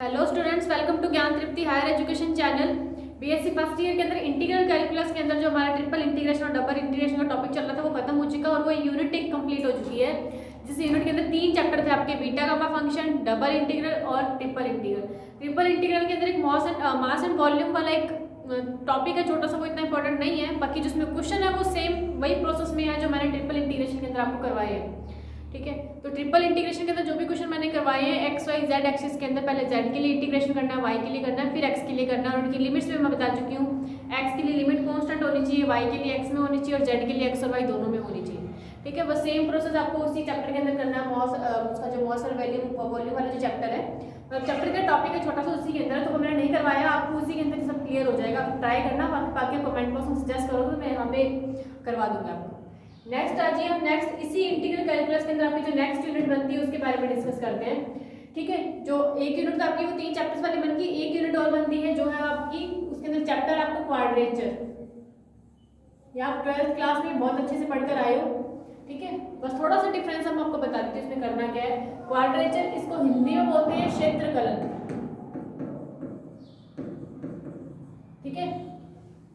Hello students, welcome to Gyan Tripti higher education channel. BSc first year के अंदर integral calculus के अंदर जो हमारा ट्रिपल इंटीग्रेशन और डबल इंटीग्रेशन का टॉपिक चल रहा था वो खत्म हो चुका और वो यूनिट एक कंप्लीट हो चुकी है। जिस यूनिट के अंदर 3 चैप्टर थे आपके, beta gamma function, double integral और ट्रिपल इंटीग्रल। ट्रिपल इंटीग्रल के अंदर एक मास एंड वॉल्यूम वाला एक टॉपिक है, छोटा सा, वो इतना इंपॉर्टेंट नहीं है। बाकी जिसमें क्वेश्चन है वो सेम वही प्रोसेस में है जो मैंने ट्रिपल इंटीग्रेशन के अंदर आपको करवाए हैं। ठीक है, तो ट्रिपल इंटीग्रेशन के अंदर जो भी क्वेश्चन मैंने करवाए हैं एक्स वाई जेड एक्सिस के अंदर, पहले जेड के लिए इंटीग्रेशन करना है, वाई के लिए करना है, फिर एक्स के लिए करना है। और उनकी लिमिट्स भी मैं बता चुकी हूँ। एक्स के लिए लिमिट कांस्टेंट होनी चाहिए, वाई के लिए एक्स में होनी चाहिए और जेड के लिए एक्स और वाई दोनों में होनी चाहिए। ठीक है, बस सेम प्रोसेस आपको उसी चैप्टर के अंदर करना है। उसका जो मॉस और वॉल्यूम वाला जो चैप्टर है, मतलब चैप्टर का टॉपिक है छोटा सा, उसी के अंदर। तो वो मैंने नहीं करवाया, आपको उसी के अंदर सब क्लियर हो जाएगा। आप ट्राई करना, बाकी कमेंट बॉक्स में सजेस्ट करो तो मैं यहाँ पे करवा दूंगा आपको। नेक्स्ट आ जाइए, हम नेक्स्ट इसी इंटीग्रल कैलकुलस के अंदर आपकी जो नेक्स्ट यूनिट बनती है उसके बारे में डिस्कस करते हैं। ठीक है, जो एक यूनिट तो आपकी वो 3 चैप्टर्स वाली बन गई, एक यूनिट और बनती है जो है आपकी, उसके अंदर चैप्टर आपका क्वाड्रेचर। ये आप 12th क्लास में बहुत अच्छे से पढ़कर आए हो। ठीक है, बस थोड़ा सा डिफरेंस हम आपको बता देते हैं इसमें करना क्या है। क्वाड्रेचर, इसको हिंदी में बोलते हैं क्षेत्रकलन। ठीक है,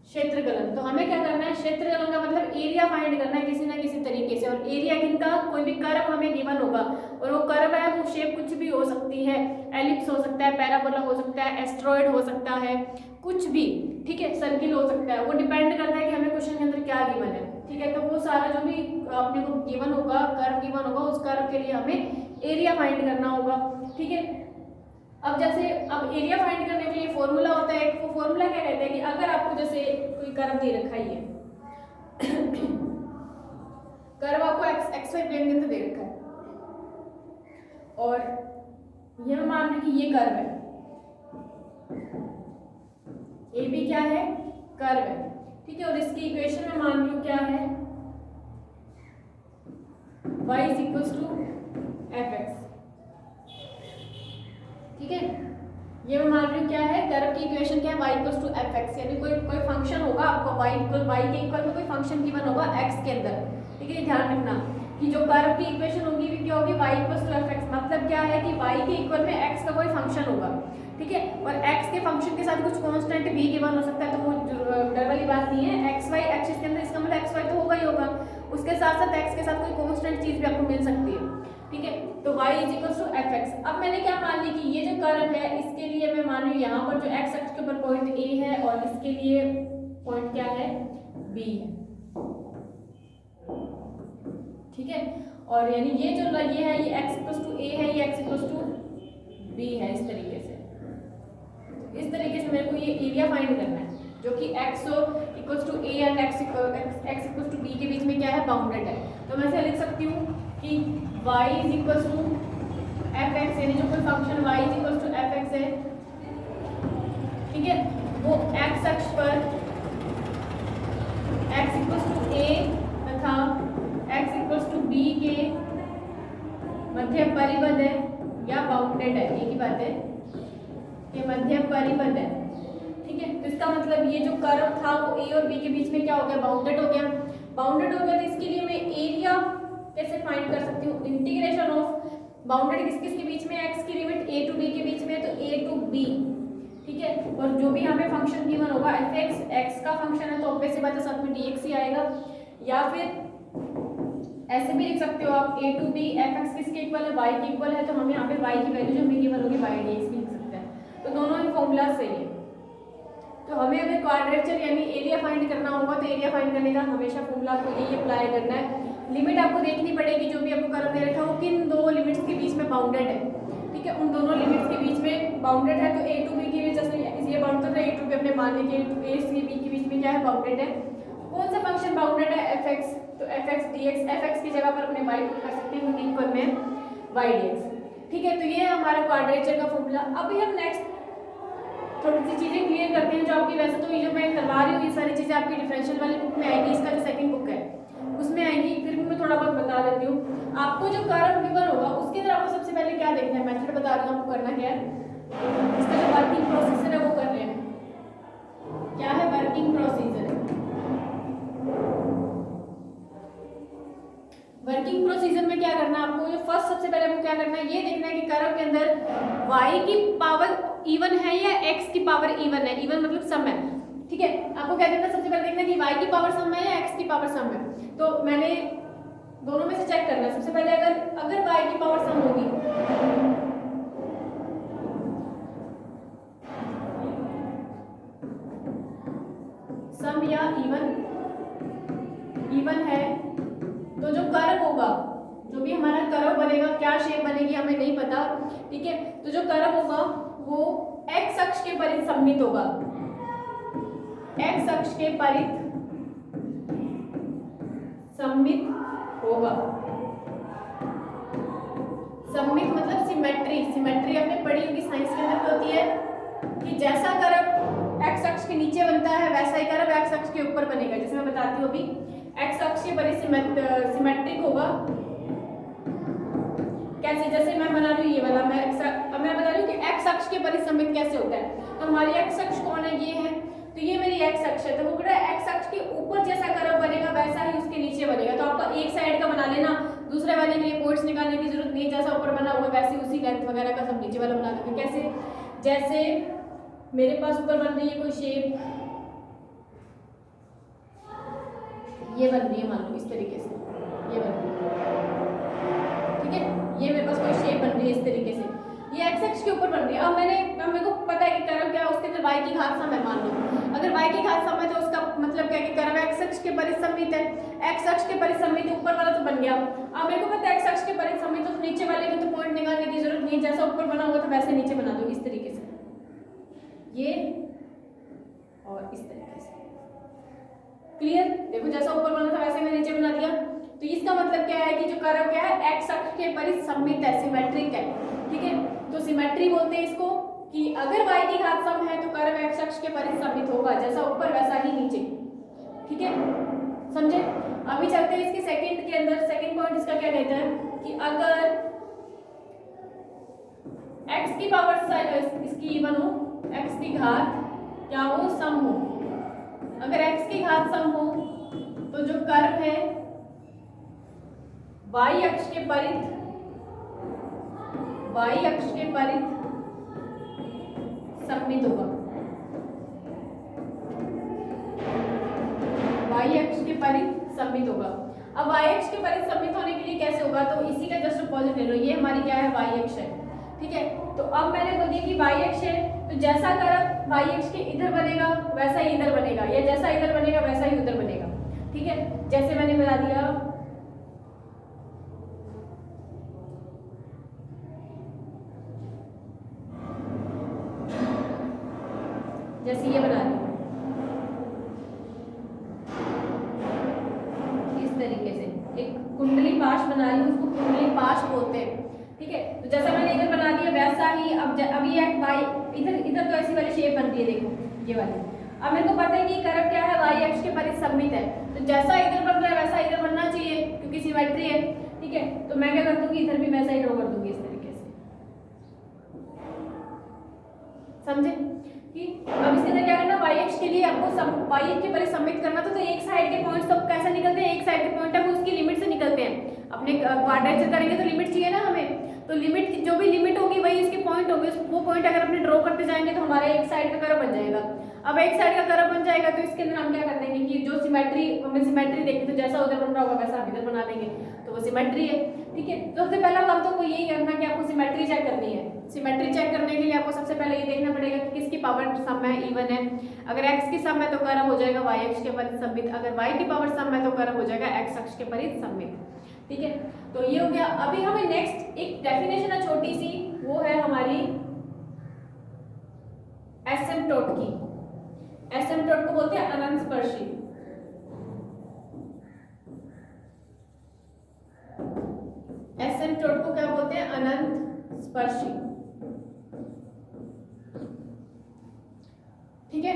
क्षेत्रकलन। तो हमें क्या करना है, क्षेत्रकलन का मतलब एरिया फाइंड करना है किसी ना किसी तरीके से। और एरिया किनका, कोई भी कर्व हमें गिवन होगा और वो कर्व है, वो शेप कुछ भी हो सकती है, एलिप्स हो सकता है, पैराबोला हो सकता है, एस्ट्रॉयड हो सकता है, कुछ भी। ठीक है, सर्किल हो सकता है, वो डिपेंड करता है कि हमें क्वेश्चन के अंदर क्या गिवन है। ठीक है, तो वो सारा जो भी अपने को गिवन होगा, कर्व गिवन होगा, उस कर्व के लिए हमें एरिया फाइंड करना होगा। ठीक है, अब जैसे अब एरिया फाइंड करने के लिए फॉर्मूला होता है। वो फॉर्मूला क्या कहता है कि अगर आपको जैसे कोई कर्व दे रखा ही है कर्व आपको एक्स वाई प्लेन के अंदर दे रखा है और ये मान लो कि ये कर्व है, ए बी क्या है, कर्व है। ठीक है, और इसकी इक्वेशन में मान लो क्या है, y is equal to F X. ठीक है, ये मैं मान रही हूँ क्या है, कर्व की इक्वेशन क्या है, y equal to F X. यानी कोई फंक्शन होगा आपको y के इक्वल में कोई फंक्शन गिवन होगा x के अंदर। ठीक है, ध्यान रखना कि जो कर्व की इक्वेशन होगी वो क्या होगी, y equal to F X. मतलब क्या है कि y के इक्वल में x का कोई फंक्शन होगा। ठीक है, और x के फंक्शन के साथ कुछ कांस्टेंट भी गिवन हो सकता है, तो वो डर वाली बात नहीं है। एक्स वाई एक्सिस के अंदर इसका मतलब एक्स वाई तो होगा ही होगा, उसके साथ साथ x के साथ कोई कांस्टेंट चीज भी आपको मिल सकती है। ठीक है, तो y is equal to F X. अब मैंने क्या मान ली कि ये जो कर्व है इसके लिए मैं मान रही हूँ यहाँ पर जो x एक्स के ऊपर पॉइंट a है और इसके लिए पॉइंट क्या है, b है। ठीक है, और यानी ये जो ये है, ये x इक्वल टू a है, ये x इक्वल टू b है। इस तरीके से, इस तरीके से मेरे को ये एरिया फाइंड करना है जो कि x equal to a and x equal to b के बीच में क्या है, बाउंडेड है। तो मैं ऐसे लिख सकती हूँ कि y is equal to F X, यानी जो कोई function y is equal to F X है, ठीक है, वो x अक्ष पर x इक्वल टू a तथा x इक्वल टू b के मध्य परिबद्ध है या बाउंडेड है। एक ही बात है, ये मध्य परिबद्ध है। ठीक है, तो इसका मतलब ये जो कर्व था वो a और b के बीच में क्या हो गया, बाउंडेड हो गया। बाउंडेड हो गया तो इसके लिए मैं एरिया कैसे फाइंड कर सकती हूँ, इंटीग्रेशन ऑफ बाउंडेड किसके बीच में, x की लिमिट a टू b के बीच में, तो a टू b। ठीक है, और जो भी यहाँ पे फंक्शन गिवन होगा एफ एक्स, एक्स का फंक्शन है तो ऑब्वियस सी बात है साथ में dx ही आएगा। या फिर ऐसे भी लिख सकते हो आप, a to b, F X किसके इक्वल है, y के इक्वल है, तो हम यहाँ पे y की वैल्यू जो हमें गिवन होगी y dx भी लिख सकते हैं। तो दोनों ही फॉर्मूला सही है। तो हमें अगर क्वाड्रेचर यानी एरिया फाइंड करना होगा तो एरिया फाइंड करने का हमेशा फॉर्मूला को यही अप्लाई करना है। लिमिट आपको देखनी पड़ेगी, जो भी आपको कर्व दे रखा है वो किन दो लिमिट्स के बीच में बाउंडेड है। ठीक है, उन दोनों लिमिट्स के बीच में बाउंडेड है, तो a टू b के बीच इसलिए बाउंड कर रहे हैं, a टू b अपने मान लीजिए a से b के बीच में क्या है, बाउंडेड है। कौन सा फंक्शन बाउंडेड है, एफ एक्स, तो F x dx, F x की जगह पर अपने y पुट कर सकते हैं क्योंकि इक्वल में y dx। ठीक है, तो ये है हमारा क्वाड्रेचर का फॉर्मूला। अभी हम नेक्स्ट थोड़ी सी चीजें क्लियर करते हैं जो आपकी, वैसे तो ये जो मैं करवा रही हूँ ये सारी चीजें आपकी डिफरेंशियल वाली बुक में आएगी, इसका जो सेकंड बुक है उसमें आएगी, फिर भी मैं थोड़ा बहुत बता देती हूँ। आपको जो कर्व गिवन होगा उसके अंदर आपको सबसे पहले क्या देखना है, मेथड बता रही हूँ आपको करना क्या है। इसका जो वर्किंग प्रोसीजर है वो कर रहे हैं, क्या है वर्किंग प्रोसीजर। वर्किंग प्रोसीजर में क्या करना है आपको, जो फर्स्ट सबसे पहले आपको क्या करना है, ये देखना है कि कर्व के अंदर y की पावर इवन है या x की पावर इवन है, इवन मतलब सम है, ठीक है। आपको क्या करना है, सबसे पहले देखना है कि y की पावर सम है या x की पावर सम है। तो मैंने दोनों में से चेक करना है। सबसे पहले अगर y की पावर सम होगी, सम या इवन है, तो जो कर्व होगा, जो भी हमारा कर्व बनेगा, क्या शेप बनेगी हमें नहीं पता, ठीक है। तो जो कर्व होगा वो x अक्ष के परित सममित होगा, x अक्ष के परित सममित होगा। सममित मतलब सिमेट्री, सिमेट्री आपने पढ़ी होगी साइंस के अंदर होती है कि जैसा कर्व x अक्ष के नीचे बनता है वैसा ही कर्व x अक्ष के ऊपर बनेगा। जैसे मैं बताती हूँ अभी, x अक्ष के परित सिमेट्रिक होगा। कैसे, जैसे मैं बना रही हूँ ये वाला, अब मैं बता रही हूँ कि x अक्ष के परित सममित कैसे होता है। तो हमारी x अक्ष कौन है, ये है, तो ये मेरी x अक्ष है। तो वो कह x अक्ष के ऊपर जैसा कर्व बनेगा वैसा ही उसके नीचे बनेगा। तो आपका एक साइड का बना लेना, दूसरे वाले के लिए पॉइंट्स निकालने की जरूरत नहीं, जैसा ऊपर बना हुआ वैसे उसी लेंथ वगैरह का सब नीचे वाला बना देंगे। कैसे, जैसे मेरे पास ऊपर बन रही है कोई शेप, ये बन रही है, मान लो इस तरीके से ये बन रही है, ठीक है। ये मेरे पास कोई शेप बन रही है इस तरीके से, ये x अक्ष के ऊपर बन रही है। अब मेरे को पता है कि कर्व क्या है, उसके अंदर y की घात सम है। मान लो अगर y की घात सम है तो उसका मतलब क्या है कि कर्व x अक्ष के परित सममित है। x अक्ष के परित सममित, ऊपर वाला तो बन गया। अब मेरे को पता है x अक्ष के परित सममित, तो नीचे वाले में तो पॉइंट निकालने की जरूरत नहीं, जैसा ऊपर बना हुआ था वैसे नीचे बना दो इस तरीके से, ये और इस तरीके से। क्लियर, देखो जैसा ऊपर बना था वैसे मैंने नीचे बना दिया। तो इसका मतलब क्या है कि जो कर्व क्या है, x अक्ष के परित सममित है, सिमेट्रिक है, ठीक है। तो सिमेट्री बोलते हैं इसको कि अगर y की घात सम है तो कर्व x अक्ष के परित सममित होगा, जैसा ऊपर वैसा ही नीचे, ठीक है, समझे। अभी चलते हैं इसके सेकंड के अंदर। सेकंड पॉइंट इसका क्या कहता है कि अगर x की पावर इसकी इवन हो, x की घात क्या हो, सम हो। अगर x की घात सम हो तो जो कर्व है y अक्ष के परित सममित होगा, y अक्ष के परित सममित होगा। अब y अक्ष के परित सममित होने के लिए कैसे होगा, तो इसी का जस्ट अपोजिट ले लो, ये हमारी क्या है, y अक्ष है, ठीक है। तो अब मैंने बोल दिया कि y अक्ष है, तो जैसा कर्व y अक्ष के इधर बनेगा वैसा ही इधर बनेगा, या जैसा इधर बनेगा वैसा ही उधर बनेगा, ठीक है। जैसे मैंने बता दिया, जैसे ये बना दी इस तरीके से, एक कुंडली पाश बना रही हूँ, उसको कुंडली पाश बोलते हैं, ठीक है। तो जैसा मैंने इधर बना दिया वैसा ही अब ये y इधर तो ऐसी वाली शेप बन रही है, देखो ये वाली। अब मेरे को पता है कि कर्व क्या है, y अक्ष के परित सममित है, तो जैसा इधर बन रहा है वैसा इधर बनना चाहिए क्योंकि सिमेट्री है, ठीक है। तो मैं क्या कर दूंगी, इधर भी वैसा ही ड्रॉ कर दूंगी इस तरीके से, समझे कि अब इसके अंदर क्या करना, y अक्ष के लिए आपको y अक्ष के परित सममित करना तो एक साइड के पॉइंट सब कैसे निकलते हैं, एक साइड के पॉइंट है वो उसकी लिमिट से निकलते हैं। अपने क्वाड्रेचर करेंगे तो लिमिट चाहिए ना हमें, तो लिमिट जो भी लिमिट होगी वही इसके पॉइंट होंगे, वो पॉइंट अगर अपने ड्रॉ करते जाएंगे तो हमारे एक साइड का कर्व बन जाएगा। अब एक साइड का कर्व बन जाएगा तो इसके अंदर हम क्या कर देंगे कि जो सिमेट्री, हमें सिमेट्री देखी तो जैसा उधर बन रहा होगा वैसा हम इधर बना देंगे, तो वो सिमेट्री है, ठीक है। तो सबसे पहला काम तो यही करना कि आपको सिमेट्री चेक करनी है। सिमेट्री चेक करने के लिए आपको सबसे पहले ये देखना पड़ेगा कि किसकी पावर सम है, इवन है। अगर x की सम है तो कर्व हो जाएगा y अक्ष के परित सममित, अगर y की पावर सम है तो कर्व हो जाएगा x अक्ष के परित सममित, ठीक है। तो ये हो गया। अभी हमें नेक्स्ट एक डेफिनेशन है छोटी सी, वो है हमारी एसिम्पटोट की। एसिम्पटोट को बोलते हैं अनंतस्पर्शी। एसिम्पटोट को क्या बोलते हैं, अनंतस्पर्शी, ठीक है।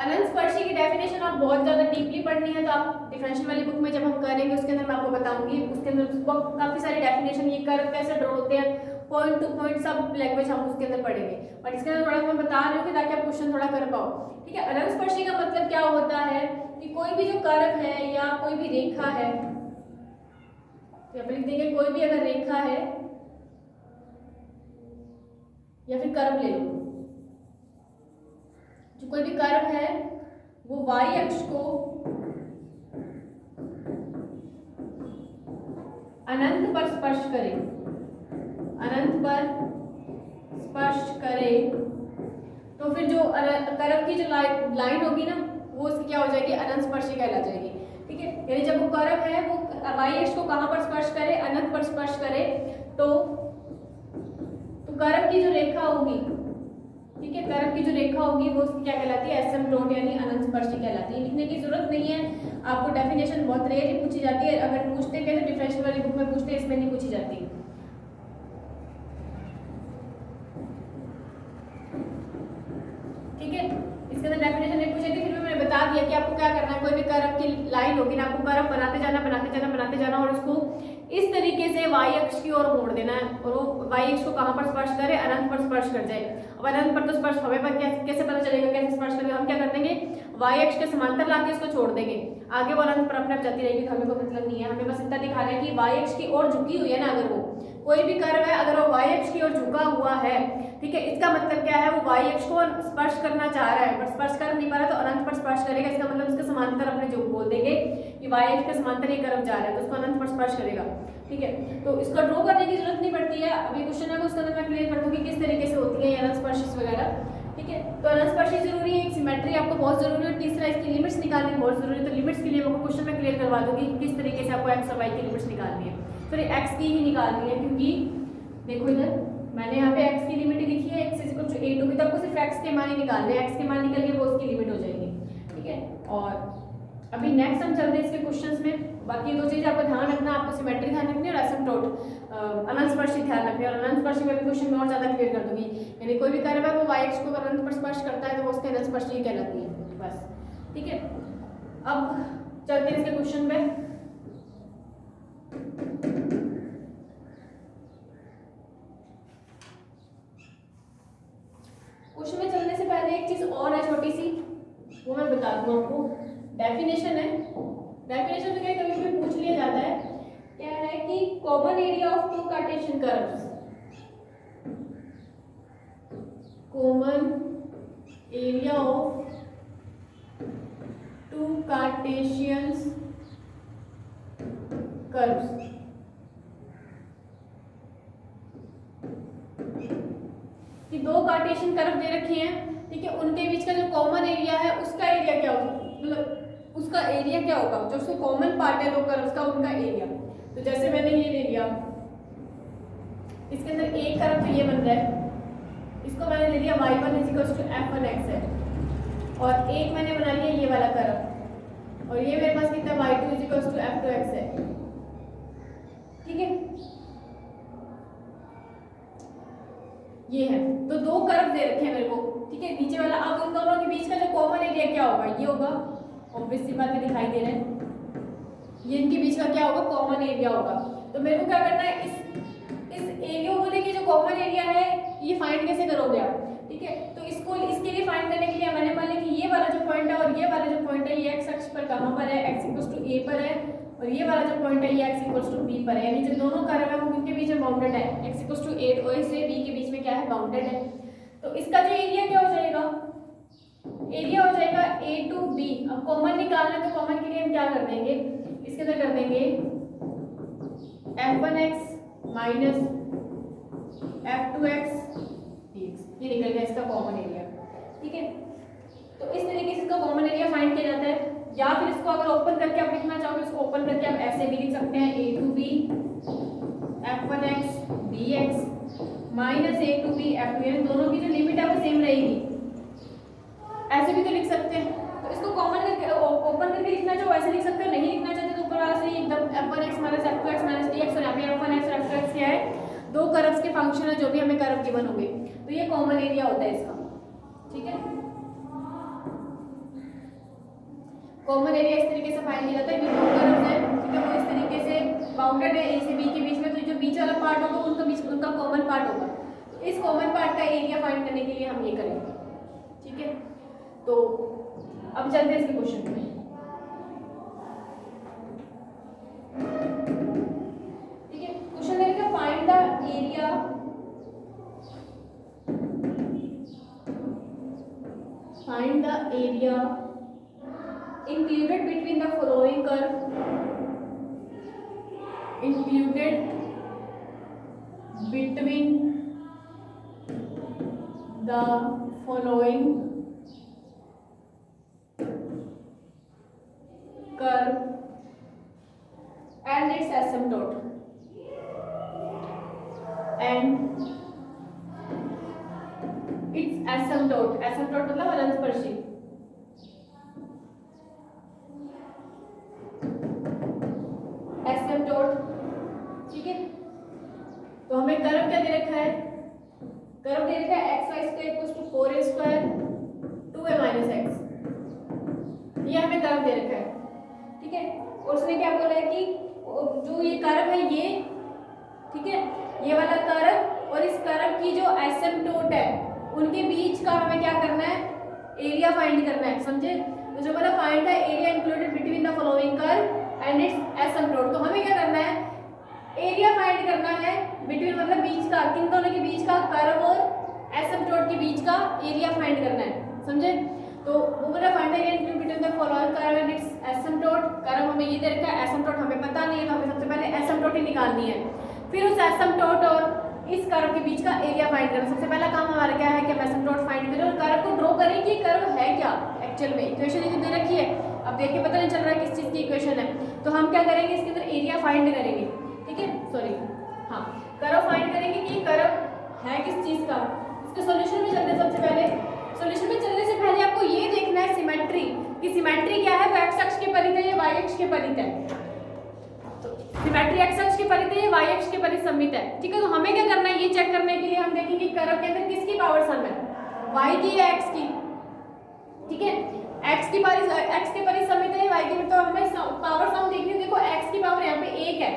अनंतस्पर्शी की डेफिनेशन आप बहुत ज्यादा डीपली पढ़नी है तो आप डिफरेंशियल वाली बुक में जब हम करेंगे उसके अंदर मैं आपको बताऊंगी, उसके अंदर काफी सारी डेफिनेशन, ये कर्व कैसे ड्रॉ होते हैं, पॉइंट टू पॉइंट सब लैंग्वेज हम उसके अंदर पढ़ेंगे, बट इसके अंदर थोड़ा मैं बता रही हूँ कि ताकि आप क्वेश्चन थोड़ा कर पाओ, ठीक है। अनंतस्पर्शी का मतलब क्या होता है कि कोई भी जो कर्व है या कोई भी रेखा है, तो यहाँ पे लिख देंगे कोई भी अगर रेखा है या फिर कर्व ले लो, जो कोई भी कर्व है वो y अक्ष को अनंत पर स्पर्श करे, अनंत पर स्पर्श करे, तो फिर जो कर्व की जो लाइन होगी ना वो उसकी क्या हो जाएगी, अनंत स्पर्शी कहला जाएगी। ठीक है, यानी जब वो कर्व है वो y अक्ष को कहां पर स्पर्श करे, अनंत पर स्पर्श करे, तो कर्व की जो रेखा होगी, ठीक है, कर्व की जो रेखा होगी वो उसकी क्या कहलाती है, एसिम्प्टोट यानी अनंत स्पर्शी कहलाती है। लिखने की जरूरत नहीं है, आपको डेफिनेशन बहुत रेयर ही पूछी जाती है, अगर पूछते हैं तो डिफरेंशियल वाली बुक में पूछते हैं, इसमें नहीं पूछी जाती। ठीक है, इसके अंदर डेफिनेशन नहीं पूछी थी, फिर भी मैंने बता दिया कि आपको क्या करना है, कोई भी कर्व की लाइन होगी ना, आपको कर्व बनाते जाना बनाते जाना बनाते जाना और उसको इस तरीके से y अक्ष की ओर मोड़ देना है, और वो y अक्ष को कहां पर स्पर्श करे, अनंत पर स्पर्श कर जाए। अब अनंत पर तो स्पर्श हमें पर कैसे पता चलेगा, कैसे स्पर्श करेगा, हम क्या कर देंगे, y अक्ष के समांतर लाके इसको छोड़ देंगे, आगे वो अनंत पर अपने आप जाती रहेगी, तो हमें कोई मतलब नहीं है, हमें बस इतना दिखा रहे हैं कि y अक्ष की ओर झुकी हुई है ना, अगर वो कोई भी कर्व है अगर वो y अक्ष की ओर झुका हुआ है, ठीक है, इसका मतलब क्या है, वो y अक्ष को स्पर्श करना चाह रहा है पर स्पर्श कर नहीं पा रहा, तो अनंत पर स्पर्श करेगा, इसका मतलब उसके समांतर अपने जो बोल देंगे कि y अक्ष के समांतर ये कर्व जा रहा है, तो उसको अनंत पर स्पर्श करेगा। ठीक है, तो इसको ड्रॉ करने की जरूरत नहीं पड़ती है, अभी क्वेश्चन है उसके अंदर मैं क्लियर कर दूंगी किस तरीके से होती है अनंत स्पर्शिस वगैरह। ठीक है, तो अनंत स्पर्शी जरूरी है, एक सिमेट्री आपको बहुत जरूरी है, तीसरा इसकी लिमिट्स निकालनी बहुत जरूरी है, तो लिमिट्स के लिए मैं क्वेश्चन में क्लियर करवा दूंगी किस तरीके से आपको x और y की लिमिट्स निकालनी है, फिर x की ही निकालनी है, क्योंकि देखो इधर मैंने यहाँ पे x की लिमिट लिखी है, x = a टू b, तो आपको सिर्फ x के मान ही निकालने हैं, x के मान निकल के वो उसकी लिमिट हो जाएगी। ठीक है, और अभी नेक्स्ट हम चलते हैं इसके क्वेश्चंस में, बाकी दो चीज आपको ध्यान रखना, आपको सिमेट्री ध्यान रखनी है और एसिम्प्टोट अनंत स्पर्शी ध्यान रखनी है, और अनंत स्पर्शी में भी क्वेश्चन में और ज्यादा क्लियर कर दूंगी, यानी कोई भी कर्व है वो y अक्ष को अनंत पर स्पर्श करता है तो वो उसके अनंत स्पर्शी कहलाती है बस। ठीक है, अब चलते हैं इसके क्वेश्चन में। क्वेश्चन में चलने से पहले एक चीज और है छोटी सी, वो मैं बता दूं आपको, डेफिनेशन है, डेफिनेशन में क्या कभी कभी पूछ लिया जाता है, क्या है कि common area of two Cartesian curves, common area of two Cartesian curves, कि दो कार्टेशियन कर्व दे रखी हैं, ठीक है, उनके बीच का जो कॉमन एरिया है उसका एरिया क्या होगा, मतलब उसका एरिया क्या होगा, जो उसके कॉमन पार्ट है दो कर्व्स का उनका एरिया। तो जैसे मैंने ये ले लिया, इसके अंदर एक कर्व तो ये बन रहा है, इसको मैंने ले लिया y1 = f1x है, और एक मैंने बना लिया ये वाला कर्व, और ये मेरे पास कितना y2 = f2x है। ठीक है, ये है, तो दो कर्व दे रखे हैं मेरे को, ठीक है, नीचे वाला, अब उन दोनों के बीच का जो कॉमन एरिया क्या होगा, ये होगा, ऑब्वियस सी बात है दिखाई दे रहा है, ये इनके बीच का क्या होगा, कॉमन एरिया होगा। तो मेरे को क्या करना है, इस एरिया बोले कि जो कॉमन एरिया है ये फाइंड कैसे करोगे आप, ठीक है, तो इसको इसके लिए फाइंड करने के लिए मैंने मान लिया कि ये वाला जो पॉइंट है और ये वाला जो पॉइंट है ये x अक्ष पर कहां पर है, x = a पर है, और ये वाला जो पॉइंट है ये x = b पर है, यानी जो दोनों कर्व है वो उनके बीच में बाउंडेड है, x = a और से b के बीच में क्या है, बाउंडेड है। तो इसका जो एरिया क्या हो जाएगा, एरिया हो जाएगा a to b। अब कॉमन निकालना है तो कॉमन के लिए हम क्या कर देंगे, इसके अंदर कर देंगे f1x - f2x dx, ये निकल गया इसका कॉमन एरिया। ठीक है, तो इस तरीके से इसका कॉमन एरिया फाइंड किया जाता है, या फिर इसको अगर ओपन करके आप लिखना चाहोगे, इसको ओपन करके आप ऐसे भी लिख सकते हैं, a to b f1x dx -a to b f2, यानी दोनों की जो लिमिट है वो सेम रहेगी, ऐसे भी तो लिख सकते हैं। तो इसको कॉमन करके ओपन करके लिखना चाहो वैसे लिख सकते हो, नहीं लिखना चाहते तो ऊपर वाला से एकदम f1x - f2x - dx, और यहाँ पे f1x और f2x क्या है, दो कर्व्स के फंक्शन है जो भी हमें कर्व गिवन होंगे, तो ये कॉमन एरिया होता है इसका। ठीक है, कॉमन एरिया इस तरीके से फाइंड किया जाता है कि दो कर्व्स हैं, ठीक है, वो इस तरीके से बाउंडेड है a से b के बीच में, तो जो बीच वाला पार्ट होगा उनका बीच उनका कॉमन पार्ट होगा, तो इस कॉमन पार्ट का एरिया फाइंड करने के लिए हम ये करेंगे। ठीक है, तो अब चलते हैं इसके क्वेश्चन में। find the area included between the following curve, included between the following curve and its asymptote, asymptote मतलब अनंतस्पर्शी। एसिम्पटोट, ठीक है। तो हमें कर्व क्या दे रखा है, कर्व दे रखा है xy square equals to 4a square 2a minus x, ये हमें कर्व दे रखा है, ठीक है। और उसने क्या बोला है कि जो ये कर्व है ये, ठीक है, ये वाला कर्व और इस कर्व की जो एसिम्पटोट है उनके बीच का हमें क्या करना है, एरिया फाइंड करना है, समझे। तो जो बोला find the area included between the following curve and its asymptote, तो हमें क्या करना है, एरिया फाइंड करना है बिटवीन मतलब बीच का, किन दोनों के बीच का, कर्व और एसिम्पटोट के बीच का एरिया फाइंड करना है, समझे। तो वो बोला find the area included between the following curve and its asymptote, curve हमें ये दे रखा है, एसिम्पटोट हमें पता नहीं है, तो हमें सबसे पहले एसिम्पटोट ही निकालनी है, फिर उस एसिम्पटोट और इस कर्व के बीच का एरिया फाइंड करना। सबसे पहला काम हमारा क्या है कि हम एसिम्पटोट फाइंड करें और कर्व को ड्रॉ करें कि कर्व है क्या एक्चुअल में, इक्वेशन इधर दे रखी है, अब देख के पता नहीं चल रहा है किस चीज की इक्वेशन है, तो हम क्या करेंगे इसके अंदर एरिया फाइंड करेंगे, ठीक है, सॉरी हाँ, कर्व फाइंड करेंगे कि कर्व है किस चीज का। इसके सॉल्यूशन में चलते हैं, सबसे पहले सॉल्यूशन में चलने से पहले आपको ये देखना है सिमेट्री, कि सिमेट्री क्या है, वो एक्स अक्ष के परित है या वाई अक्ष के परित है। सिमेट्री एक्स अक्ष के परित है या वाई अक्ष के परित सममित है, ठीक है। तो हमें क्या करना है, ये चेक करने के लिए हम देखेंगे कर्व के अंदर किसकी पावर सम है, वाई की या एक्स की, ठीक है। एक्स के परित सममित है वाई की, तो हमें पावर सम देखनी है। देखो एक्स की पावर यहाँ पे 1 है,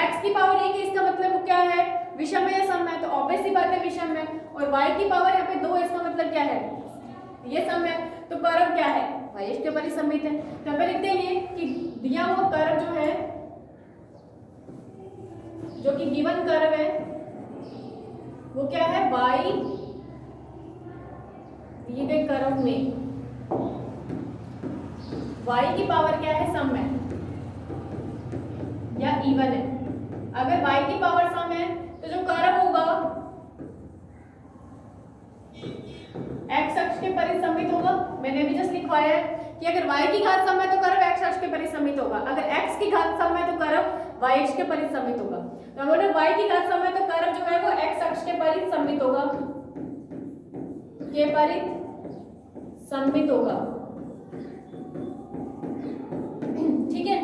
एक्स की पावर 1 है, इसका मतलब वो क्या है, विषम है या सम है, तो ऑब्वियस सी बात है विषम है। और वाई की पावर यहाँ पे 2 है, इसका मतलब क्या है, ये सम है, तो कर्व क्या है, वाई अक्ष के परित सममित है। तो यहाँ पे लिखते हैं कि दिया हुआ कर्व जो है, जो कि गिवन कर्व है वो क्या है, y दिए गए कर्व में y की पावर क्या है, सम है या इवन है। अगर y की पावर सम है तो जो कर्व होगा x अक्ष के परित सममित होगा। मैंने अभी जस्ट लिखवाया है कि अगर y की घात सम है तो कर्व x अक्ष के परित सममित होगा, अगर x की घात सम है तो कर्व y अक्ष के परित सममित होगा। तो हम बोले y की घात सम है तो कर्व जो है वो x अक्ष के परित सममित होगा, के परित सममित होगा, ठीक है।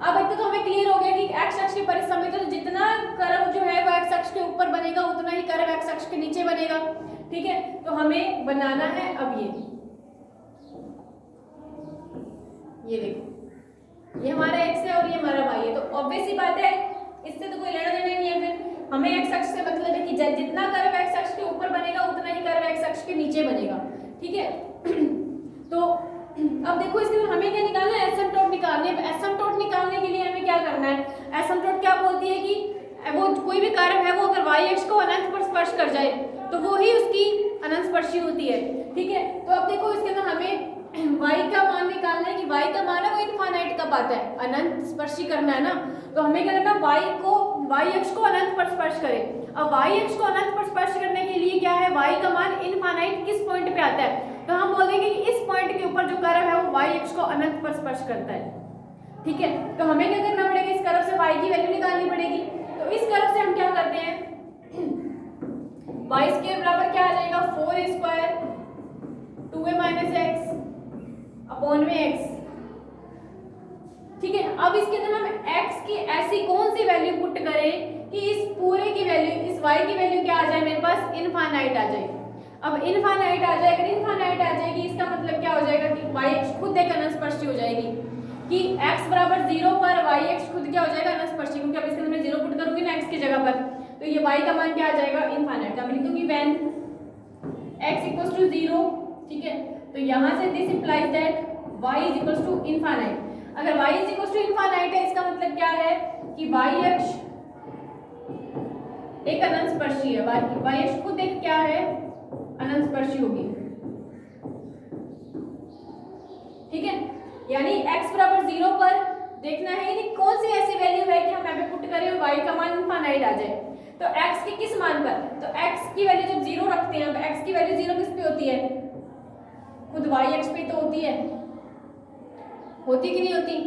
अब एक तो हमें क्लियर हो गया कि x अक्ष के परित सममित है, तो जितना कर्व जो है वो x अक्ष के ऊपर बनेगा उतना ही कर्व x अक्ष के नीचे बनेगा, ठीक है। तो हमें बनाना है अब ये देखो, ये हमारा x है और ये हमारा y है, तो ऑब्वियस सी बात है इससे तो कोई लेना देना नहीं है। फिर हमें x अक्ष से मतलब है कि जितना कर्व x अक्ष के ऊपर बनेगा उतना ही कर्व x अक्ष के नीचे बनेगा, ठीक है। तो अब देखो इसके अंदर हमें क्या निकालना है, एसिम्पटोट निकालनी है। एसिम्पटोट निकालने के लिए हमें क्या करना है, एसिम्पटोट क्या बोलती है कि वो कोई भी कर्व है वो अगर y अक्ष को अनंत पर स्पर्श कर जाए तो वो ही उसकी अनंत स्पर्शी होती है, ठीक है। तो अब देखो इसके अंदर हमें y का मान निकालना है कि y का मान है वो इनफाइनाइट का पाता है, अनंत स्पर्शी करना है ना। तो हमें क्या करना, y अक्ष को अनंत पर स्पर्श करें। अब y अक्ष को अनंत पर स्पर्श करने के लिए क्या है, y का मान इनफाइनाइट किस पॉइंट पे आता है, तो हम बोलेंगे कि इस पॉइंट के ऊपर जो कर्व है वो y अक्ष को अनंत पर स्पर्श करता है, ठीक है। तो हमें क्या करना पड़ेगा, इस कर्व से y की वैल्यू निकालनी पड़ेगी। तो इस कर्व से हम क्या करते हैं, y स्क्वायर बराबर क्या आ जाएगा, 4a square 2a minus x upon में x, ठीक है। अब इसके अंदर हम x की ऐसी कौन सी वैल्यू पुट करें कि इस पूरे की वैल्यू, इस y की वैल्यू क्या आ जाए, मेरे पास इनफाइनाइट आ जाए। अब इनफाइनाइट आ जाए, अगर इनफाइनाइट आ जाएगी इसका मतलब क्या हो जाएगा कि y अक्ष खुद एक अनंत स्पर्शी हो जाएगी, कि x बराबर 0 पर y अक्ष खुद क्या हो जाएगा, अनंत स्पर्शी, क्योंकि अब इसके अंदर मैं 0 पुट करूंगी ना x की जगह पर, तो ये y का मान क्या आ जाएगा, इनफाइनाइट। अब लिखूंगी व्हेन x इक्वल्स टू 0, ठीक है। तो यहां से this implies that y is equals to infinite. अगर y is equals to infinite है इसका मतलब क्या है कि y अक्ष एक अनंत स्पर्शी है, y अक्ष खुद एक क्या है, अनंत स्पर्शी होगी, यानी x बराबर 0 पर देखना है यानी कौन सी ऐसी वैल्यू है कि हम यहाँ पे पुट करें और y का मान इनफाइनाइट आ जाए। तो x के किस मान पर, तो x की वैल्यू जब 0 रखते हैं, तो x की वैल्यू 0 किस पे होती है, खुद y अक्ष पे तो होती है, होती कि नहीं होती।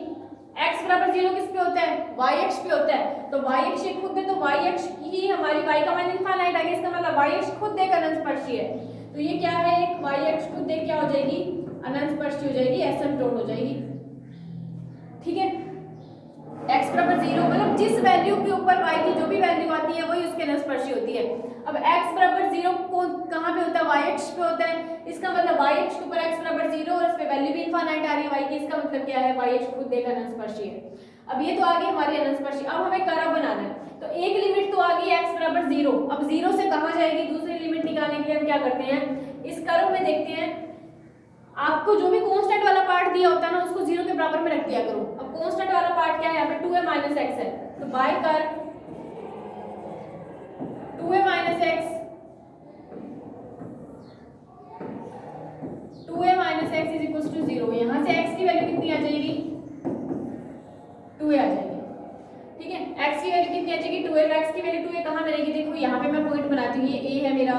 x बराबर 0 किस पे होता है, y अक्ष पे होता है। तो y अक्ष खुद है, तो y अक्ष ही हमारी y का मान इनफाइनाइट आ गया, इसका मतलब y अक्ष खुद एक अनंत स्पर्शी है। तो ये क्या है, एक y अक्ष खुद एक क्या हो जाएगी, अनंत स्पर्शी हो जाएगी, एसिम्प्टोट हो जाएगी। ठीक है, x बराबर 0 मतलब जिस वैल्यू के ऊपर y की जो भी वैल्यू आती है वही उसके अनंत स्पर्शी होती है। अब x बराबर 0 को कहाँ पे होता है, y अक्ष पे होता है, इसका मतलब y अक्ष के ऊपर x बराबर 0 और इस पे वैल्यू भी इनफाइनाइट आ रही है y की, इसका मतलब क्या है, y अक्ष खुद एक अनंत स्पर्शी है। अब ये तो आ गई हमारी अनंत स्पर्शी। अब हमें कर्व बनाना है, तो एक लिमिट तो आ गई x बराबर 0। अब 0 से कहाँ जाएगी, दूसरी लिमिट निकालने के लिए हम क्या करते हैं, इस कर्व में देखते हैं, आपको जो भी कांस्टेंट वाला पार्ट दिया होता है ना उसको 0 के बराबर में रख दिया करो। अब कांस्टेंट वाला पार्ट क्या है, यहाँ पे 2a माइनस एक्स है, तो बाय कर 2a minus X, 2a minus X is equal to 0। यहाँ से x की वैल्यू कितनी आ जाएगी, 2a आ जाएगी। ठीक है, x की वैल्यू कितनी आ जाएगी, 2a। x की वैल्यू 2a कहाँ मिलेगी, देखो यहाँ पे मैं पॉइंट बनाती हूँ, ये a है मेरा,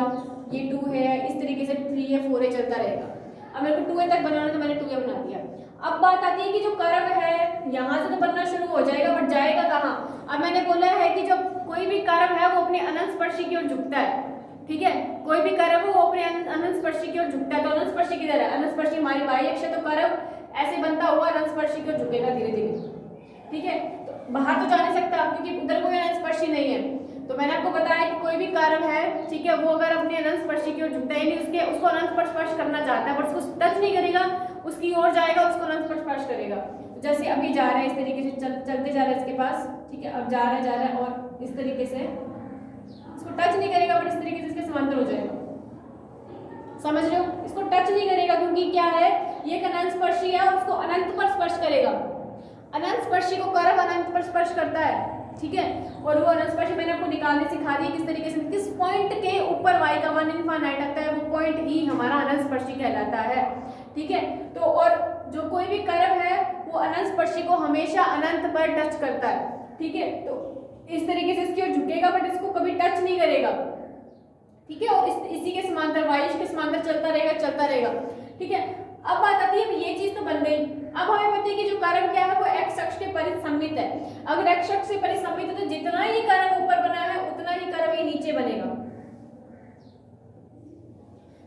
ये 2 है, इस तरीके से 3 है, 4 है, चलता रहेगा। अब मेरे को 2a तक बनाना, तो मैंने 2a बना दिया। अब बात आती है कि जो कर्व है यहाँ से तो बनना शुरू हो जाएगा, बट जाएगा कहाँ। अब मैंने बोला है कि जब कोई भी कर्व है वो अपने अनंत स्पर्शी की ओर झुकता है। ठीक है, कोई भी कर्व है वो अपने अनंत स्पर्शी की ओर झुकता है। तो अनंत स्पर्शी किधर है, अनंत स्पर्शी हमारी y अक्ष है, तो कर्व ऐसे बनता हुआ अनंत स्पर्शी की ओर झुकेगा धीरे धीरे। ठीक है, तो बाहर तो जा नहीं सकता क्योंकि उधर कोई अनंत स्पर्शी नहीं है। तो मैंने आपको बताया कि कोई भी कर्व है, ठीक है, वो अगर अपने अनंत स्पर्शी की ओर झुकता है, यानी उसको अनंत पर स्पर्श करना चाहता है, बट उसको टच नहीं करेगा, उसकी ओर जाएगा, उसको अनंत पर स्पर्श करेगा। तो जैसे अभी जा रहा है इस तरीके से चलते जा रहा है इसके पास, ठीक है, अब जा रहा है और इस तरीके से इसको टच नहीं करेगा, बट इस तरीके से इसके समांतर हो जाएगा। समझ रहे हो, इसको टच नहीं करेगा क्योंकि क्या है, ये एक अनंत स्पर्शी है और उसको अनंत पर स्पर्श करेगा। अनंत स्पर्शी को कर्व अनंत पर स्पर्श करता है। ठीक है, और वो अनंत स्पर्शी मैंने आपको निकालने सिखा दी किस तरीके से, किस पॉइंट के ऊपर y का मान इनफाइनाइट आता है, वो पॉइंट ही हमारा अनंत स्पर्शी कहलाता है। ठीक है, तो और जो कोई भी कर्व है वो अनंत स्पर्शी को हमेशा अनंत पर टच करता है। ठीक है, तो इस तरीके से इसकी ओर झुकेगा बट इसको कभी टच नहीं करेगा। ठीक है, और इसी के समांतर y के समांतर चलता रहेगा। ठीक है, अब बात आती है, ये चीज तो बन गई। अब हमें पता है कि जो कर्व क्या है वो x अक्ष के परिसममित है। अगर x अक्ष से परिसममित है तो जितना ही कर्व ऊपर बना है उतना ही कर्व ये नीचे बनेगा।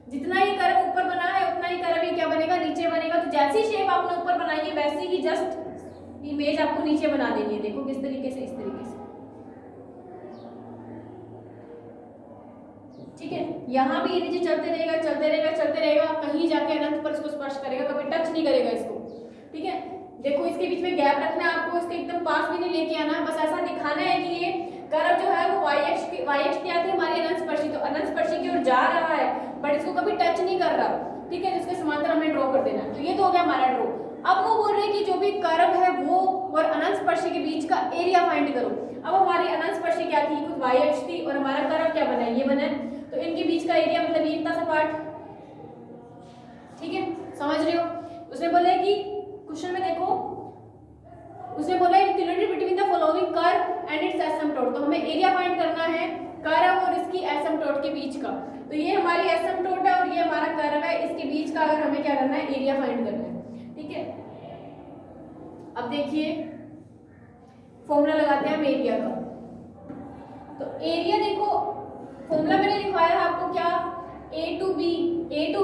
जितना ही कर्व ऊपर बना है उतना ही कर्व ये क्या बनेगा, नीचे बनेगा। तो जैसी शेप आपने ऊपर बनाई है वैसी ही जस्ट इमेज आपको नीचे बना देनी है। देखो किस तरीके से, इस तरीके से। ठीक है, यहाँ भी ये नीचे चलते रहेगा, कहीं जाके अनंत पर इसको स्पर्श करेगा, कभी टच नहीं करेगा इसको। ठीक है, देखो इसके बीच में गैप रखना है आपको, इसके एकदम पास भी नहीं लेके आना, बस ऐसा दिखाना है कि ये कर्व जो है वो y अक्ष क्या थी हमारी अनंत स्पर्शी, तो अनंत स्पर्शी की ओर जा रहा है बट इसको कभी टच नहीं कर रहा। ठीक है, जिसके समांतर हमें ड्रॉ कर देना है। तो ये तो हो गया हमारा ड्रॉ। अब वो बोल रहे हैं कि जो भी कर्व है वो और अनंत स्पर्शी के बीच का एरिया फाइंड करो। अब हमारी अनंत स्पर्शी क्या थी, कुछ y अक्ष थी, और हमारा कर्व क्या बना है, ये बना है। तो इनके बीच का एरिया मतलब ये इतना सा पार्ट। ठीक है, समझ रहे हो। उसने बोला है कि क्वेश्चन में देखो, उसने बोला है equality between the following curve and it's asymptote. तो हमें एरिया फाइंड करना है कर्व और इसकी एसिम्प्टोट के बीच का। तो ये हमारी एसिम्प्टोट है और ये हमारा कर्व है, इसके बीच का अगर हमें क्या करना है, एरिया फाइंड करना है। ठीक है, अब देखिए फॉर्मूला लगाते हैं हम एरिया का। तो एरिया देखो, फॉर्मूला मैंने लिखवाया है आपको क्या, a टू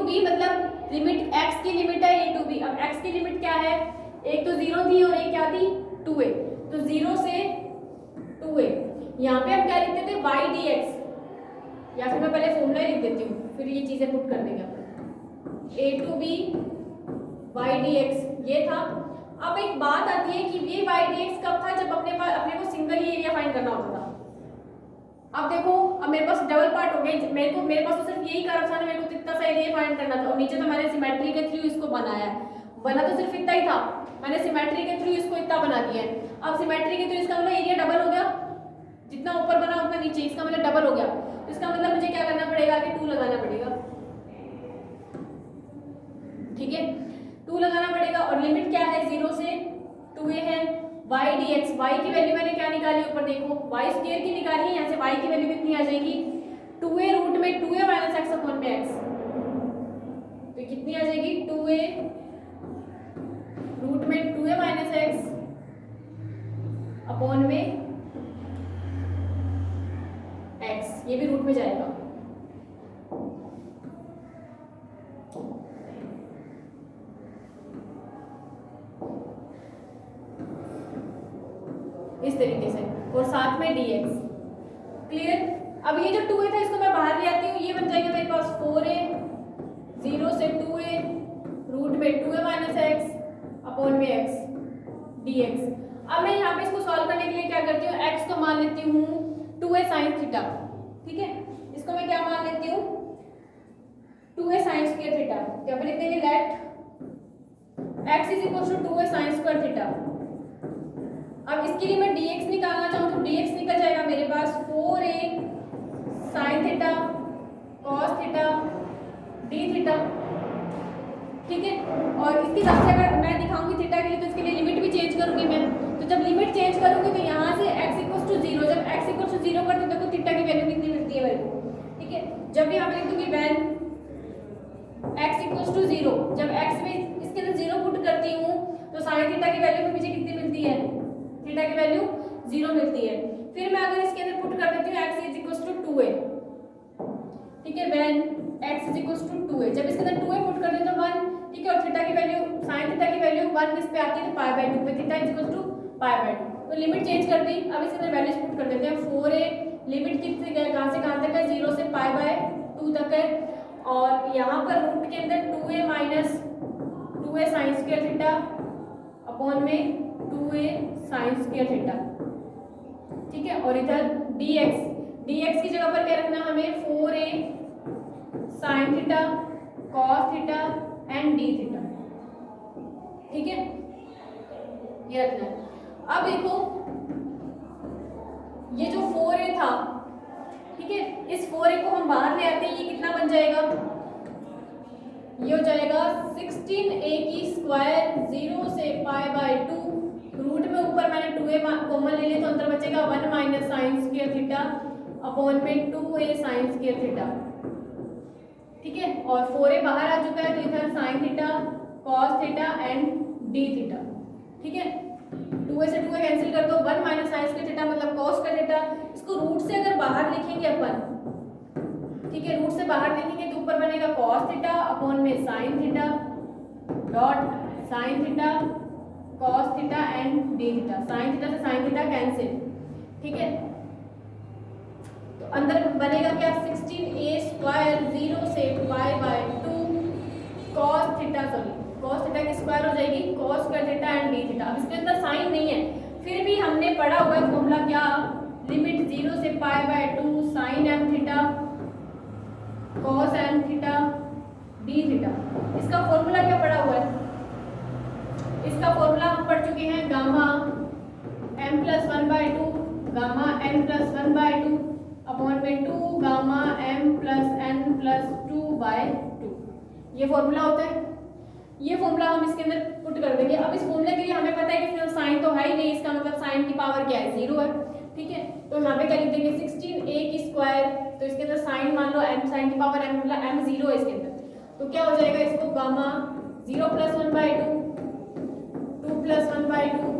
b मतलब लिमिट x की लिमिट है a टू b। अब x की लिमिट क्या है, एक तो 0 थी और एक क्या थी 2a, तो 0 से 2a। यहाँ पे हम क्या लिखते थे y dx, या फिर मैं पहले फॉर्मूला ही लिख देती हूँ फिर ये चीजें पुट कर देंगे अपन। a to b y dx ये था। अब एक बात आती है कि ये y dx कब था, जब अपने को सिंगल ही एरिया फाइंड करना होता था। अब देखो, अब मेरे पास डबल पार्ट हो गए, मेरे पास तो सिर्फ यही कर्व था ना, मेरे को तो इतना सा एरिया फाइंड करना था, और नीचे तो मैंने सिमेट्री के थ्रू इसको बनाया है। बना तो सिर्फ इतना ही था, मैंने सिमेट्री के थ्रू इसको इतना बना दिया है। अब सिमेट्री के थ्रू इसका मतलब एरिया डबल हो गया, जितना ऊपर बना उतना नीचे, इसका मतलब डबल हो गया। तो इसका मतलब मुझे क्या करना पड़ेगा, आगे 2 लगाना पड़ेगा। ठीक है, 2 लगाना पड़ेगा। और लिमिट क्या है 0 से 2a है। y dx, y की वैल्यू मैंने क्या निकाली ऊपर देखो y स्क्वायर की निकाली है, यहाँ से y की वैल्यू कितनी आ जाएगी 2a रूट में 2a माइनस एक्स अपॉन में x, तो कितनी आ जाएगी 2a रूट में 2a माइनस एक्स अपॉन में x, ये भी रूट में जाएगा। इस तरीके से, और साथ में dx। क्लियर। अब ये जो 2a था इसको मैं बाहर ले आती हूँ, ये बन जाएगा मेरे पास 4a 0 से 2a रूट में 2a माइनस एक्स अपॉन में x dx। अब मैं यहाँ पे इसको सॉल्व करने के लिए क्या करती हूँ, x को मान लेती हूँ 2a साइन थीटा, ठीक है। इसको मैं क्या मान लेती हूँ 2a साइन स्क्वायर थीटा, क्या पे लिख देंगे let x is equal to 2a sine square theta. अब इसके लिए मैं dx निकालना चाहूँ तो dx निकल जाएगा मेरे पास 4a sine theta cos theta D theta, ठीक है। और इसकी तरफ से अगर मैं दिखाऊंगी थीटा के लिए तो इसके लिए लिमिट भी चेंज करूंगी मैं, तो जब लिमिट चेंज करूंगी तो यहाँ से x इक्वल टू 0, जब x इक्वल टू 0 करती हूँ तो थीटा की वैल्यू कितनी मिलती है मेरे को, ठीक है। जब यहाँ पे लिख दूंगी व्हेन x इक्वल टू 0, जब x में इसके अंदर 0 पुट करती हूँ तो साइन थीटा की वैल्यू मुझे कितनी मिलती है, थीटा की वैल्यू 0 मिलती है। फिर मैं अगर इसके अंदर पुट कर देती हूँ x is equal to 2a, ठीक है, when x is equal to 2a, जब इसके अंदर 2a पुट कर दें तो 1, ठीक है। और थीटा की वैल्यू साइन थीटा की वैल्यू 1 किस पे आती है तो पाई बाय 2 पे, theta is equal to pi by 2। तो लिमिट चेंज कर दी, अब इसके अंदर वैल्यूज पुट कर देते हैं। 4a लिमिट कितने गए, कहाँ से कहाँ तक है 0 से पाई बाय 2 तक है, और यहाँ पर रूट के अंदर 2a minus 2a sine square theta upon में 2a साइन स्क्वायर थीटा, ठीक है। और इधर dx की जगह पर क्या रखना है हमें 4a sine theta cos theta and D theta, ठीक है, ये रखना है। अब देखो ये जो 4a था, ठीक है, इस 4a को हम बाहर ले आते हैं, ये कितना बन जाएगा, ये हो जाएगा 16a की स्क्वायर 0 से पाई बाय 2, रूट में ऊपर मैंने 2a कॉमन ले लिया तो अंदर बचेगा 1 minus sign square theta upon में 2a साइन स्क्वायर थीटा, ठीक है। और 4a बाहर आ चुका है तो इधर sine theta cos theta and D theta, ठीक है। 2a से 2a कैंसिल कर दो, 1 माइनस साइन स्क्वायर थीटा मतलब कॉस का थीटा। इसको रूट से अगर बाहर लिखेंगे अपन, ठीक है, रूट से बाहर लिखेंगे तो ऊपर बनेगा कॉस थीटा अपॉन में sine theta dot sine theta cos theta and D theta. Sine theta से साइन थीटा कैंसिल, ठीक है। तो अंदर बनेगा क्या 16a स्क्वायर 0 से pi by 2 cos theta, sorry cos theta की स्क्वायर हो जाएगी कॉस का थीटा एंड डी थीटा। अब इसके अंदर साइन नहीं है, फिर भी हमने पढ़ा हुआ है फॉर्मूला क्या, लिमिट 0 से pi by 2 sine M theta cos M theta D theta. इसका फॉर्मूला क्या पढ़ा हुआ है, इसका फॉर्मूला हम पढ़ चुके हैं gamma m plus 1/2 gamma n plus 1/2 upon में 2 gamma m plus n plus 2/2, ये फॉर्मूला होता है। ये फॉर्मूला हम इसके अंदर पुट कर देंगे। अब इस फॉर्मूले के लिए हमें पता है कि इसमें साइन तो है ही नहीं, इसका मतलब साइन की पावर क्या है 0 है, ठीक है। तो यहाँ पे क्या लिख देंगे 16a की स्क्वायर, तो इसके अंदर साइन मान लो m, साइन की पावर m मतलब m 0 है इसके अंदर, तो क्या हो जाएगा इसको गामा 0 प्लस 1/2 2 प्लस 1/2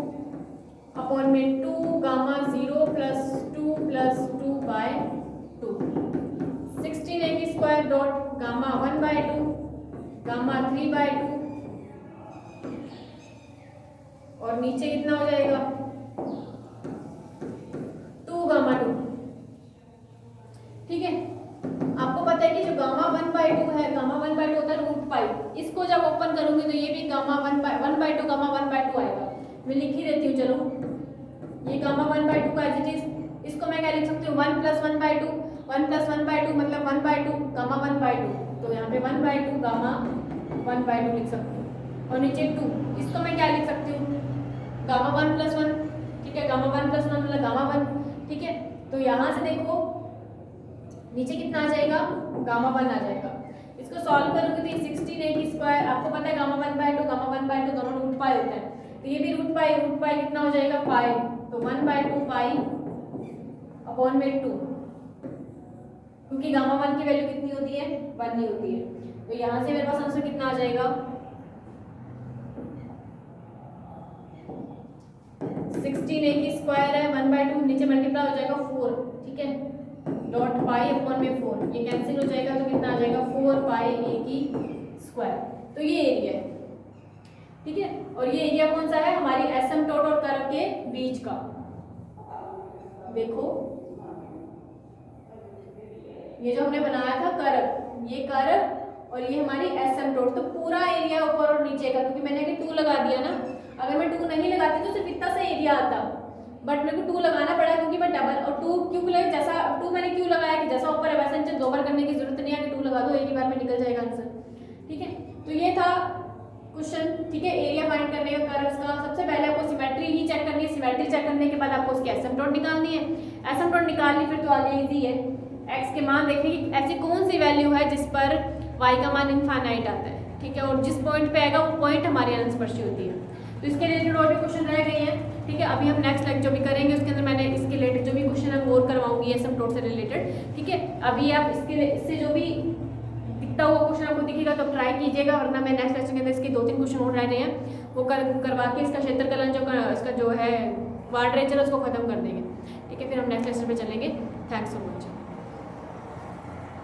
अपॉन में 2 गामा 0 प्लस 2 प्लस 2/2 16a की स्क्वायर डॉट गामा 1/2 गामा 3/2 और नीचे कितना हो जाएगा 2 गामा 2, ठीक है। आपको पता है कि जो गामा 1/2 है, गामा 1/2 होता है रूट पाई, इसको जब ओपन करूंगी तो ये भी गामा 1/2 गामा 1/2 आएगा। मैं लिख ही देती हूँ, चलो ये गामा 1/2 का एज इट इज, इसको मैं क्या लिख सकती हूँ 1 प्लस 1/2, 1 प्लस 1/2 मतलब 1/2 गामा 1/2, तो यहाँ पे 1/2 गामा 1/2 लिख सकती हूँ। और नीचे 2, इसको मैं क्या लिख सकती हूँ गामा 1 प्लस 1, ठीक है, गामा 1 प्लस 1 मतलब गामा 1, ठीक है। तो यहाँ से देखो नीचे कितना आ जाएगा गामा 1 आ जाएगा। इसको सॉल्व करोगे तो 16a की स्क्वायर, आपको पता है गामा 1/2 गामा 1/2 दोनों पाई होता है, तो ये भी रूट पाई कितना हो जाएगा पाई, तो 1/2 पाई अपॉन में 2, क्योंकि गामा 1 की वैल्यू कितनी होती है 1 ही होती है। तो यहाँ से मेरे पास आंसर कितना आ जाएगा 16a की स्क्वायर है 1/2, नीचे मल्टीप्लाई हो जाएगा 4, ठीक है, डॉट पाई अपॉन में 4, ये कैंसिल हो जाएगा तो कितना आ जाएगा 4 पाई a की स्क्वायर। तो ये एरिया है, ठीक है, और ये एरिया कौन सा है हमारी एसिम्पटोट और कर्व के बीच का। देखो ये जो हमने बनाया था कर्व, ये कर्व और ये हमारी एसिम्पटोट, तो पूरा एरिया ऊपर और नीचे का, क्योंकि मैंने अगर 2 लगा दिया ना, अगर मैं 2 नहीं लगाती तो सिर्फ इतना सा एरिया आता, बट मेरे को 2 लगाना पड़ा क्योंकि मैं डबल, और 2 क्यों लगा, जैसा 2 मैंने क्यों लगाया कि जैसा ऊपर है वैसा नीचे, 2 बार करने की जरूरत नहीं है कि 2 लगा दो एक ही बार में निकल जाएगा आंसर, ठीक है। तो ये था क्वेश्चन, ठीक है, एरिया फाइंड करने का कर्व्स का। सबसे पहले आपको सिमेट्री ही चेक करनी है, सिमेट्री चेक करने के बाद आपको उसकी एसिम्पटोट निकालनी है, एसिम्पटोट निकालनी फिर तो आगे इजी है, एक्स के मान देखने की ऐसी कौन सी वैल्यू है जिस पर वाई का मान इनफाइनाइट आता है, ठीक है, और जिस पॉइंट पे आएगा वो पॉइंट हमारी अनस्पर्शी होती है। तो इसके रिलेटेड और भी क्वेश्चन रह गए हैं, ठीक है। अभी हम नेक्स्ट लेक्चर जो भी करेंगे उसके अंदर मैंने इसके रिलेटेड जो भी क्वेश्चन है वो करवाऊंगी एसिम्पटोट से रिलेटेड, ठीक है। अभी आप इससे जो भी दिखता हुआ क्वेश्चन आपको दिखेगा तो ट्राई कीजिएगा, वरना मैं नेक्स्ट लेक्चर के अंदर इसके 2-3 क्वेश्चन और रह रहे हैं वो करवा के इसका क्षेत्रकलन जो इसका जो है क्वाड्रेचर उसको खत्म कर देंगे, ठीक है। फिर हम नेक्स्ट लेक्चर पे चलेंगे। Thanks so much.